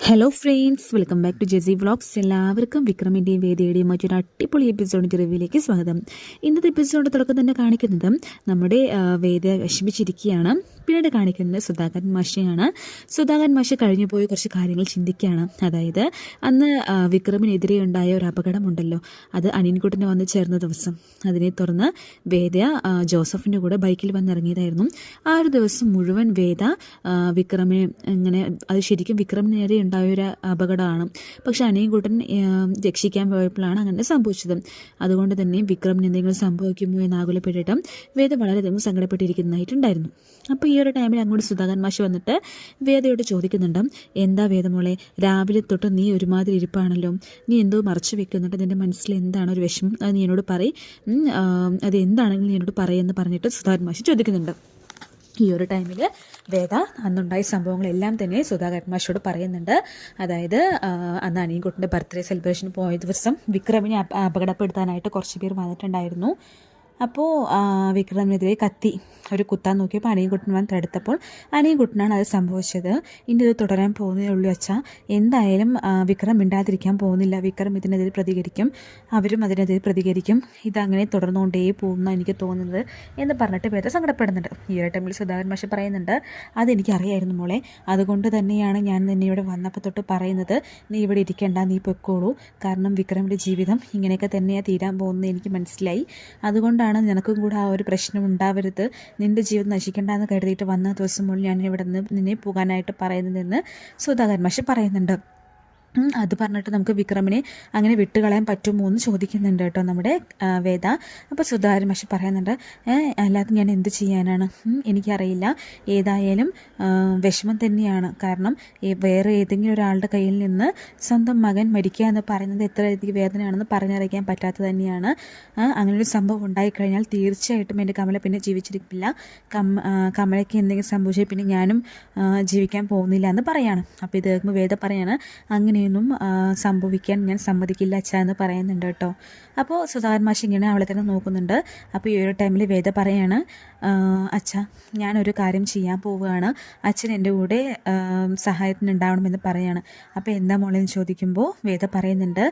Hello friends, welcome back to JC vlogs. എല്ലാവർക്കും വിക്രമിൻ്റെയും വേദിയുടെയും മറ്റൊരു അടിപൊളി എപ്പിസോഡിൻ്റെ റിവ്യൂയിലേക്ക് സ്വാഗതം. ഇന്നത്തെ എപ്പിസോഡ് തുടക്കം തന്നെ കാണിക്കുന്നത് നമ്മുടെ വേദ വിഷമിച്ചിരിക്കുകയാണ്. പിന്നീട് കാണിക്കുന്നത് സുധാകരൻ മാഷയാണ്. സുധാകരൻ മാഷ കഴിഞ്ഞു പോയി കുറച്ച് കാര്യങ്ങൾ ചിന്തിക്കുകയാണ്. അതായത് അന്ന് വിക്രമിനെതിരെ ഉണ്ടായ ഒരു അപകടമുണ്ടല്ലോ, അത് അനിയൻകുട്ടനെ വന്ന് ചേർന്ന ദിവസം. അതിനെ തുടർന്ന് വേദ ജോസഫിൻ്റെ കൂടെ ബൈക്കിൽ വന്നിറങ്ങിയതായിരുന്നു. ആ ഒരു ദിവസം മുഴുവൻ വേദ വിക്രമിനെ ഇങ്ങനെ, അത് ശരിക്കും വിക്രമിന് നേരെ ഉണ്ടായൊരു അപകടമാണ്. പക്ഷെ അനിയൻകുട്ടൻ രക്ഷിക്കാൻ പോയപ്പോഴാണ് അങ്ങനെ സംഭവിച്ചത്. അതുകൊണ്ട് തന്നെ വിക്രമിന് എന്തെങ്കിലും സംഭവിക്കുമോ എന്ന് ആകുലപ്പെട്ടിട്ട് വേദ വളരെയധികം സങ്കടപ്പെട്ടിരിക്കുന്നതായിട്ടുണ്ടായിരുന്നു. അപ്പോൾ ഈ ഒരു ടൈമിൽ അങ്ങോട്ട് സുധാകരൻ മാഷ് വന്നിട്ട് വേദയോട് ചോദിക്കുന്നുണ്ട്, എന്താ വേദമോളെ, രാവിലെ തൊട്ട് നീ ഒരുമാതിരി ഇരിപ്പാണല്ലോ, നീ എന്തോ മറച്ചു വെക്കുന്നുണ്ട്, നിൻ്റെ മനസ്സിൽ എന്താണ് ഒരു വിഷമം, അത് നീ എന്നോട് പറയും, അത് എന്താണെങ്കിലും നീ എന്നോട് പറയുമെന്ന് പറഞ്ഞിട്ട് സുധാകരൻ മാഷ് ചോദിക്കുന്നുണ്ട്. ഈ ഒരു ടൈമിൽ വേദ അന്നുണ്ടായ സംഭവങ്ങളെല്ലാം തന്നെ സുധാകരൻ മാഷോട് പറയുന്നുണ്ട്. അതായത് അന്ന് അനിയൻകുട്ടൻ്റെ ബർത്ത്ഡേ സെലിബ്രേഷൻ പോയ ദിവസം വിക്രമിനെ അപകടപ്പെടുത്താനായിട്ട് കുറച്ച് പേർ വന്നിട്ടുണ്ടായിരുന്നു. അപ്പോൾ വിക്രമിനെതിരെ കത്തി ഒരു കുത്താൻ നോക്കിയപ്പോൾ അനിയൻകുട്ടൻ വന്ന് തടുത്തപ്പോൾ അനിയൻകുട്ടനാണ് അത് സംഭവിച്ചത്. ഇനി ഇത് തുടരാൻ പോകുന്നതേ ഉള്ളൂ അച്ഛാ, എന്തായാലും വിക്രം മിണ്ടാതിരിക്കാൻ പോകുന്നില്ല, വിക്രം ഇതിനെതിരെ പ്രതികരിക്കും, അവരും അതിനെതിരെ പ്രതികരിക്കും, ഇതങ്ങനെ തുടർന്നുകൊണ്ടേ പോകുന്ന എനിക്ക് തോന്നുന്നത് എന്ന് പറഞ്ഞിട്ട് വേദ സങ്കടപ്പെടുന്നുണ്ട്. ഈ ഒരു ടൈമിൽ സുധാകരൻ മാഷ് പറയുന്നുണ്ട്, അതെനിക്കറിയായിരുന്നു മോളെ, അതുകൊണ്ട് തന്നെയാണ് ഞാൻ നിന്നെ ഇവിടെ വന്നപ്പോൾ തൊട്ട് പറയുന്നത്, നീ ഇവിടെ ഇരിക്കേണ്ട, നീ പൊയ്ക്കോളൂ, കാരണം വിക്രമിൻ്റെ ജീവിതം ഇങ്ങനെയൊക്കെ തന്നെയാണ് തീരാൻ പോകുന്നത് എനിക്ക് മനസ്സിലായി, അതുകൊണ്ടാണ് നിനക്കും കൂടെ ആ ഒരു പ്രശ്നം ഉണ്ടാവരുത്, നിൻ്റെ ജീവിതം നശിക്കേണ്ടെന്ന് കരുതിയിട്ട് വന്ന ദിവസം മുതൽ ഞാൻ ഇവിടെ നിന്ന് നിന്നെ പോകാനായിട്ട് പറയുന്നതെന്ന് സുധാകരൻ മാഷ് പറയുന്നുണ്ട്. അത് പറഞ്ഞിട്ട് നമുക്ക് വിക്രമിനെ അങ്ങനെ വിട്ടുകളയാൻ പറ്റുമോ എന്ന് ചോദിക്കുന്നുണ്ട് കേട്ടോ നമ്മുടെ വേദ. അപ്പോൾ സുധാകരൻ മാഷ് പറയുന്നുണ്ട്, അല്ലാതെ ഞാൻ എന്ത് ചെയ്യാനാണ്, എനിക്കറിയില്ല, ഏതായാലും വിഷമം തന്നെയാണ്, കാരണം വേറെ ഏതെങ്കിലും ഒരാളുടെ കയ്യിൽ നിന്ന് സ്വന്തം മകൻ മരിക്കുക എന്ന് പറയുന്നത് എത്ര അധികം വേദനയാണെന്ന് പറഞ്ഞറിയിക്കാൻ പറ്റാത്തത് തന്നെയാണ്. അങ്ങനൊരു സംഭവം ഉണ്ടായിക്കഴിഞ്ഞാൽ തീർച്ചയായിട്ടും എൻ്റെ കമല പിന്നെ ജീവിച്ചിരിക്കില്ല, കമലയ്ക്ക് എന്തെങ്കിലും സംഭവിച്ചാൽ പിന്നെ ഞാനും ജീവിക്കാൻ പോകുന്നില്ല എന്ന് പറയാണ്. അപ്പോൾ ഇത് കേൾക്കുമ്പോൾ വേദ പറയാണ്, അങ്ങനെയൊന്നും സംഭവിക്കാൻ ഞാൻ സമ്മതിക്കില്ല അച്ഛ എന്ന് പറയുന്നുണ്ട് കേട്ടോ. അപ്പോൾ സുധാകരൻ മാഷ് ഇങ്ങനെ അവളെ തന്നെ നോക്കുന്നുണ്ട്. അപ്പോൾ ഈ ഒരു ടൈമിൽ വേദ പറയാണ്, അച്ഛ ഞാനൊരു കാര്യം ചെയ്യാൻ പോവുകയാണ്, അച്ഛൻ എൻ്റെ കൂടെ സഹായത്തിനുണ്ടാവണമെന്ന് പറയാണ്. അപ്പോൾ എന്താ മോളെന്ന് ചോദിക്കുമ്പോൾ വേദ പറയുന്നുണ്ട്,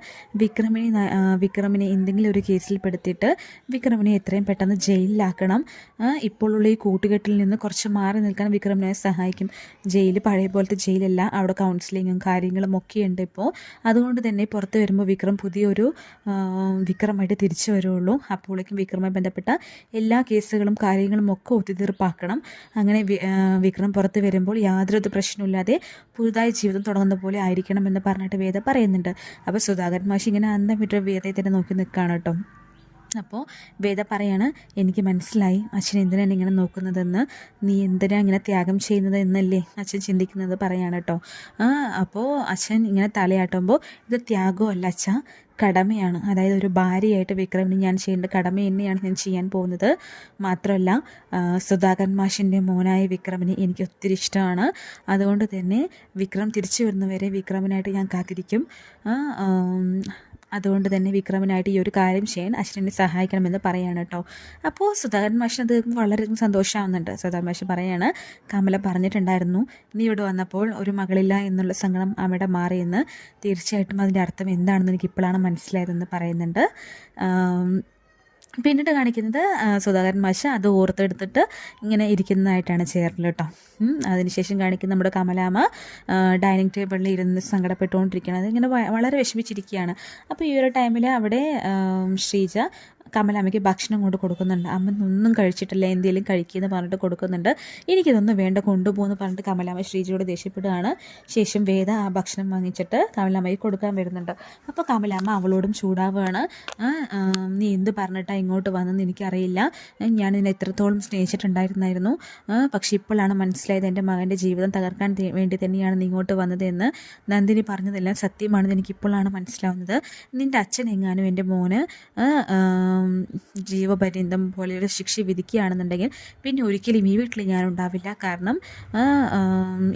വിക്രമിനെ എന്തെങ്കിലും ഒരു കേസിൽ പെടുത്തിയിട്ട് വിക്രമിനെ എത്രയും പെട്ടെന്ന് ജയിലിലാക്കണം, ഇപ്പോഴുള്ള ഈ കൂട്ടുകെട്ടിൽ നിന്ന് കുറച്ച് മാറി നിൽക്കാൻ വിക്രമിനെ സഹായിക്കും. ജയിൽ പഴയ പോലത്തെ ജയിലല്ല, അവിടെ കൗൺസിലിങ്ങും കാര്യങ്ങളും ഒക്കെ ഉണ്ട് ഇപ്പോൾ, അതുകൊണ്ട് തന്നെ പുറത്ത് വരുമ്പോൾ വിക്രം പുതിയൊരു വിക്രമായിട്ട് തിരിച്ചു വരുള്ളൂ. അപ്പോഴേക്കും വിക്രമായി ബന്ധപ്പെട്ട എല്ലാ കേസുകളും കാര്യങ്ങളും ഒക്കെ ഒത്തുതീർപ്പാക്കണം. അങ്ങനെ വിക്രം പുറത്ത് വരുമ്പോൾ യാതൊരു പ്രശ്നമില്ലാതെ പുതുതായി ജീവിതം തുടങ്ങുന്ന പോലെ ആയിരിക്കണം എന്ന് പറഞ്ഞിട്ട് വേദ പറയുന്നുണ്ട്. അപ്പോൾ സുധാകരൻ മാഷ് ഇങ്ങനെ അന്തം വിട്ട വേദയെ തന്നെ നോക്കി നിൽക്കുകയാണ് കേട്ടോ. അപ്പോൾ വേദ പറയാണ്, എനിക്ക് മനസ്സിലായി അച്ഛൻ എന്തിനാണ് ഇങ്ങനെ നോക്കുന്നതെന്ന്, നീ എന്തിനാണ് ഇങ്ങനെ ത്യാഗം ചെയ്യുന്നത് എന്നല്ലേ അച്ഛൻ ചിന്തിക്കുന്നത് പറയാണ് കേട്ടോ. അപ്പോൾ അച്ഛൻ ഇങ്ങനെ തലയാട്ടുമ്പോൾ ഇത് ത്യാഗമല്ല അച്ഛ, കടമയാണ്. അതായത് ഒരു ഭാര്യയായിട്ട് വിക്രമിന് ഞാൻ ചെയ്യേണ്ട കടമ തന്നെയാണ് ഞാൻ ചെയ്യാൻ പോകുന്നത്. മാത്രമല്ല സുധാകരൻ മാഷിൻ്റെ മോനായ വിക്രമിനെ എനിക്ക് ഒത്തിരി ഇഷ്ടമാണ്, അതുകൊണ്ട് തന്നെ വിക്രം തിരിച്ചു വരുന്നവരെ വിക്രമിനായിട്ട് ഞാൻ കാത്തിരിക്കും. അതുകൊണ്ട് തന്നെ വിക്രമിനായിട്ട് ഈ ഒരു കാര്യം ചെയ്യാൻ അച്ഛനെ സഹായിക്കണമെന്ന് പറയാണ് കേട്ടോ. അപ്പോൾ സുധാകരൻ മാഷിന് അത് വളരെ സന്തോഷമാവുന്നുണ്ട്. സുധാകരൻ മാഷ് പറയാണ്, കമല പറഞ്ഞിട്ടുണ്ടായിരുന്നു നീ ഇവിടെ വന്നപ്പോൾ ഒരു മകളില്ല എന്നുള്ള സങ്കടം അമ്മയുടെ മാറിയെന്ന്, തീർച്ചയായിട്ടും അതിൻ്റെ അർത്ഥം എന്താണെന്ന് എനിക്ക് ഇപ്പോഴാണ് മനസ്സിലായതെന്ന് പറയുന്നുണ്ട്. പിന്നീട് കാണിക്കുന്നത് സുധാകരൻ മാഷ് അത് ഓർത്തെടുത്തിട്ട് ഇങ്ങനെ ഇരിക്കുന്നതായിട്ടാണ് ചെയറിൽ കേട്ടോ. അതിനുശേഷം കാണിക്കുന്ന നമ്മുടെ കമലാമ്മ ഡൈനിങ് ടേബിളിൽ ഇരുന്ന് സങ്കടപ്പെട്ടുകൊണ്ടിരിക്കുകയാണ്, ഇങ്ങനെ വളരെ വിഷമിച്ചിരിക്കുകയാണ്. അപ്പോൾ ഈ ഒരു ടൈമിൽ അവിടെ ശ്രീജ കമലാമ്മയ്ക്ക് ഭക്ഷണം കൊണ്ട് കൊടുക്കുന്നുണ്ട്. അമ്മ ഒന്നും കഴിച്ചിട്ടില്ല, എന്തെങ്കിലും കഴിക്കുമെന്ന് പറഞ്ഞിട്ട് കൊടുക്കുന്നുണ്ട്. എനിക്കിതൊന്നും വേണ്ട, കൊണ്ടുപോകുമെന്ന് പറഞ്ഞിട്ട് കമലാമ്മ ശ്രീജയോട് ദേഷ്യപ്പെടുകയാണ്. ശേഷം വേദ ആ ഭക്ഷണം വാങ്ങിച്ചിട്ട് കമലാമ്മയ്ക്ക് കൊടുക്കാൻ വരുന്നുണ്ട്. അപ്പോൾ കമലാമ്മ അവളോടും ചൂടാവുകയാണ്, നീ എന്ത് പറഞ്ഞിട്ടാണ് ഇങ്ങോട്ട് വന്നെന്ന് എനിക്കറിയില്ല, ഞാൻ നിന്നെ എത്രത്തോളം സ്നേഹിച്ചിട്ടുണ്ടായിരുന്നു, പക്ഷെ ഇപ്പോഴാണ് മനസ്സിലായത് എൻ്റെ മകൻ്റെ ജീവിതം തകർക്കാൻ വേണ്ടി തന്നെയാണ് നീ ഇങ്ങോട്ട് വന്നതെന്ന്. നന്ദിനി പറഞ്ഞതെല്ലാം സത്യമാണെന്ന് എനിക്കിപ്പോഴാണ് മനസ്സിലാവുന്നത്. നിൻ്റെ അച്ഛൻ എങ്ങാനും എൻ്റെ മോന് ജീവപര്യന്തം പോലെയൊരു ശിക്ഷ വിധിക്കുകയാണെന്നുണ്ടെങ്കിൽ പിന്നെ ഒരിക്കലും ഈ വീട്ടിൽ ഞാൻ ഉണ്ടാവില്ല. കാരണം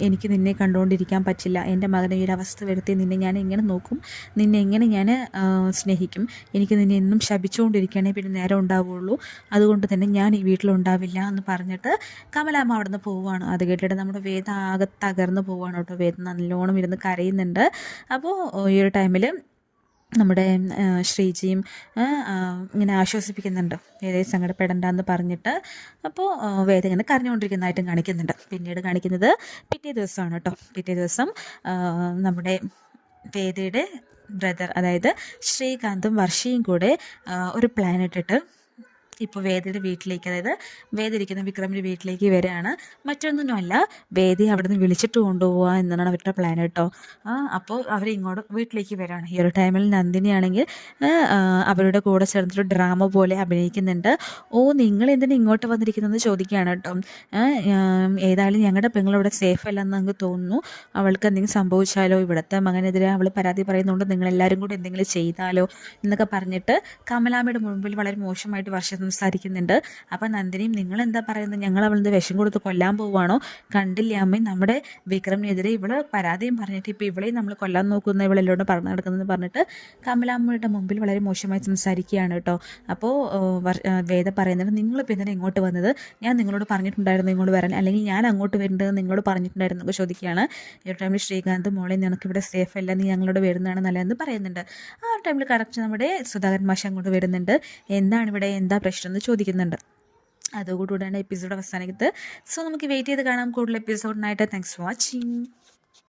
എനിക്ക് നിന്നെ കണ്ടുകൊണ്ടിരിക്കാൻ പറ്റില്ല. എൻ്റെ മകനെ ഈ ഒരു അവസ്ഥ വരുത്തി നിന്നെ ഞാൻ എങ്ങനെ നോക്കും, നിന്നെ എങ്ങനെ ഞാൻ സ്നേഹിക്കും? എനിക്ക് നിന്നെ എന്നും ശപിച്ചുകൊണ്ടിരിക്കുകയാണെങ്കിൽ പിന്നെ നേരം ഉണ്ടാവുകയുള്ളൂ. അതുകൊണ്ട് തന്നെ ഞാൻ ഈ വീട്ടിലുണ്ടാവില്ല എന്ന് പറഞ്ഞിട്ട് കമലാമ്മ അവിടെ നിന്ന് പോവുകയാണ്. അത് കേട്ടിട്ട് നമ്മുടെ വേദ ആകെ തകർന്ന് പോവുകയാണ് കേട്ടോ. വേദ നല്ലോണം ഇരുന്ന് കരയുന്നുണ്ട്. അപ്പോൾ ഈ ഒരു ടൈമിൽ നമ്മുടെ ശ്രീജിയും ഇങ്ങനെ ആശ്വസിപ്പിക്കുന്നുണ്ട്, വേദയെ സങ്കടപ്പെടണ്ടെന്ന് പറഞ്ഞിട്ട്. അപ്പോൾ വേദ ഇങ്ങനെ കരഞ്ഞുകൊണ്ടിരിക്കുന്നതായിട്ടും കാണിക്കുന്നുണ്ട്. പിന്നീട് കാണിക്കുന്നത് പിറ്റേ ദിവസമാണ് കേട്ടോ. പിറ്റേ ദിവസം നമ്മുടെ വേദയുടെ ബ്രദർ, അതായത് ശ്രീകാന്തും വർഷയും കൂടെ ഒരു പ്ലാൻ ഇട്ടിട്ട് ഇപ്പോൾ വേദയുടെ വീട്ടിലേക്ക്, അതായത് വേദ ഇരിക്കുന്ന വിക്രമിൻ്റെ വീട്ടിലേക്ക് വരികയാണ്. മറ്റൊന്നുമല്ല, വേദയെ അവിടെ നിന്ന് വിളിച്ചിട്ട് കൊണ്ടുപോവുക എന്നാണ് അവരുടെ പ്ലാൻ കേട്ടോ. അപ്പോൾ അവരിങ്ങോട്ട് വീട്ടിലേക്ക് വരികയാണ്. ഈ ഒരു ടൈമിൽ നന്ദിനി ആണെങ്കിൽ അവരുടെ കൂടെ ചേർന്നിട്ട് ഡ്രാമ പോലെ അഭിനയിക്കുന്നുണ്ട്. നിങ്ങൾ എന്തിനാ ഇങ്ങോട്ട് വന്നിരിക്കുന്നതെന്ന് ചോദിക്കുകയാണ് കേട്ടോ. ഏതായാലും ഞങ്ങളുടെ പെങ്ങളിവിടെ സേഫ് അല്ലെന്ന് നമുക്ക് തോന്നുന്നു. അവൾക്ക് എന്തെങ്കിലും സംഭവിച്ചാലോ, ഇവിടുത്തെ മകനെതിരെ അവൾ പരാതി പറയുന്നുണ്ട്, നിങ്ങളെല്ലാവരും കൂടി എന്തെങ്കിലും ചെയ്താലോ എന്നൊക്കെ പറഞ്ഞിട്ട് കമലാമ്മയുടെ മുൻപിൽ വളരെ മോശമായിട്ട് വർഷം സംസാരിക്കുന്നുണ്ട്. അപ്പം നന്ദിനിയും, നിങ്ങൾ എന്താ പറയുന്നത്? ഞങ്ങൾ അവളെന്ത് വിഷം കൊടുത്ത് കൊല്ലാൻ പോവുകയാണോ? കണ്ടില്ല അമ്മ, നമ്മുടെ വിക്രമിനെതിരെ ഇവള് പരാതിയും പറഞ്ഞിട്ട് ഇപ്പോൾ ഇവളെയും നമ്മൾ കൊല്ലാൻ നോക്കുന്ന, ഇവളെല്ലോടും പറഞ്ഞു നടക്കുന്നതെന്ന് പറഞ്ഞിട്ട് കമലാമ്മയുടെ മുമ്പിൽ വളരെ മോശമായി സംസാരിക്കുകയാണ് കേട്ടോ. അപ്പോൾ വേദ പറയുന്നത്, നിങ്ങളിപ്പോൾ എന്തിനാണ് ഇങ്ങോട്ട് വന്നത്? ഞാൻ നിങ്ങളോട് പറഞ്ഞിട്ടുണ്ടായിരുന്നു ഇങ്ങോട്ട് വരാൻ, അല്ലെങ്കിൽ ഞാൻ അങ്ങോട്ട് വരേണ്ടത് നിങ്ങളോട് പറഞ്ഞിട്ടുണ്ടായിരുന്നു എന്നൊക്കെ ചോദിക്കുകയാണ്. ഈ ഒരു ടൈമിൽ ശ്രീകാന്ത്, മോളെ നിനക്കിവിടെ സേഫ് അല്ല, നീ ഞങ്ങളോട് വരുന്നതാണ് നല്ലതെന്ന് പറയുന്നുണ്ട്. ആ ഒരു ടൈമിൽ കറക്റ്റ് നമ്മുടെ സുധാകരൻ മാഷ് അങ്ങോട്ട് വരുന്നുണ്ട്. എന്താണ് ഇവിടെ, എന്താ പ്രശ്നം എന്ന് ചോദിക്കുന്നുണ്ട്. അതോടുകൂടിയാണ് എപ്പിസോഡ് അവസാനിക്കുന്നത്. സോ നമുക്ക് വെയിറ്റ് ചെയ്ത് കാണാം കൂടുതൽ എപ്പിസോഡിനായിട്ട്. Thanks for watching.